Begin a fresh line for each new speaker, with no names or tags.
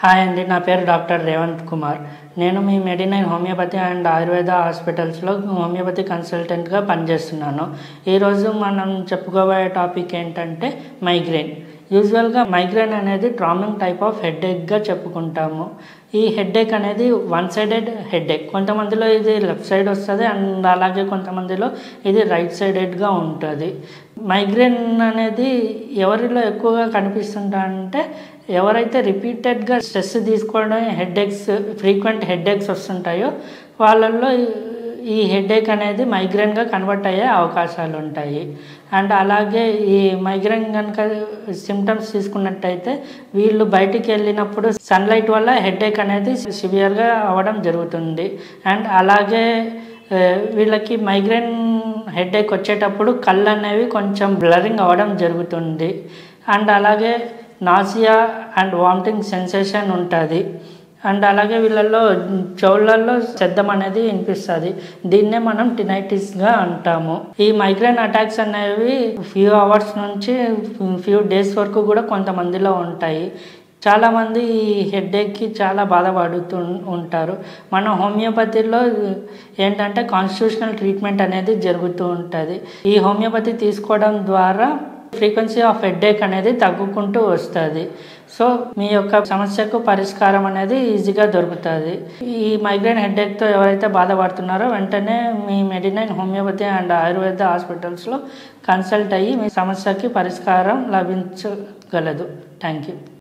Hi అండి, నా పేరు డాక్టర్ రేవంత్ కుమార్. నేను మీ మెడినైన్ హోమియోపతి అండ్ ఆయుర్వేద హాస్పిటల్స్లో హోమియోపతి కన్సల్టెంట్గా పనిచేస్తున్నాను. ఈరోజు మనం చెప్పుకోబోయే టాపిక్ ఏంటంటే మైగ్రేన్. యూజువల్గా మైగ్రేన్ అనేది ట్రామింగ్ టైప్ ఆఫ్ హెడేక్గా చెప్పుకుంటాము. ఈ హెడేక్ అనేది వన్ సైడెడ్ హెడేక్. కొంతమందిలో ఇది లెఫ్ట్ సైడ్ వస్తుంది అండ్ అలాగే కొంతమందిలో ఇది రైట్ సైడెడ్గా ఉంటుంది. మైగ్రేన్ అనేది ఎవరిలో ఎక్కువగా కనిపిస్తుంటాయంటే ఎవరైతే రిపీటెడ్గా స్ట్రెస్ తీసుకోవడం ఫ్రీక్వెంట్ హెడేక్స్ వస్తుంటాయో వాళ్ళల్లో ఈ హెడేక్ అనేది మైగ్రేన్గా కన్వర్ట్ అయ్యే అవకాశాలు ఉంటాయి. అండ్ అలాగే ఈ మైగ్రేన్ కనుక సిమ్టమ్స్ తీసుకున్నట్టయితే వీళ్ళు బయటికి వెళ్ళినప్పుడు సన్లైట్ వల్ల హెడేక్ అనేది సివియర్గా అవ్వడం జరుగుతుంది. అండ్ అలాగే వీళ్ళకి మైగ్రేన్ హెడేక్ వచ్చేటప్పుడు కళ్ళు అనేవి కొంచెం బ్లరింగ్ అవ్వడం జరుగుతుంది. అండ్ అలాగే నాసియా అండ్ వామిటింగ్ సెన్సేషన్ ఉంటుంది. అండ్ అలాగే వీళ్ళల్లో చెవులలో శబ్దం అనేది వినిపిస్తుంది. దీన్నే మనం టినైటిస్గా అంటాము. ఈ మైగ్రేన్ అటాక్స్ అనేవి ఫ్యూ అవర్స్ నుంచి ఫ్యూ డేస్ వరకు కూడా కొంతమందిలో ఉంటాయి. చాలామంది ఈ హెడేక్కి చాలా బాధపడుతూ ఉంటారు. మన హోమియోపతిలో ఏంటంటే కాన్స్టిట్యూషనల్ ట్రీట్మెంట్ అనేది జరుగుతూ ఉంటుంది. ఈ హోమియోపతి తీసుకోవడం ద్వారా ఫ్రీక్వెన్సీ ఆఫ్ హెడేక్ అనేది తగ్గుకుంటూ వస్తుంది. సో మీ యొక్క సమస్యకు పరిష్కారం అనేది ఈజీగా దొరుకుతుంది. ఈ మైగ్రేన్ హెడేక్తో ఎవరైతే బాధపడుతున్నారో వెంటనే మీ మెడినైన్ హోమియోపతి అండ్ ఆయుర్వేద హాస్పిటల్స్లో కన్సల్ట్ అయ్యి మీ సమస్యకి పరిష్కారం లభించగలదు. Thank you.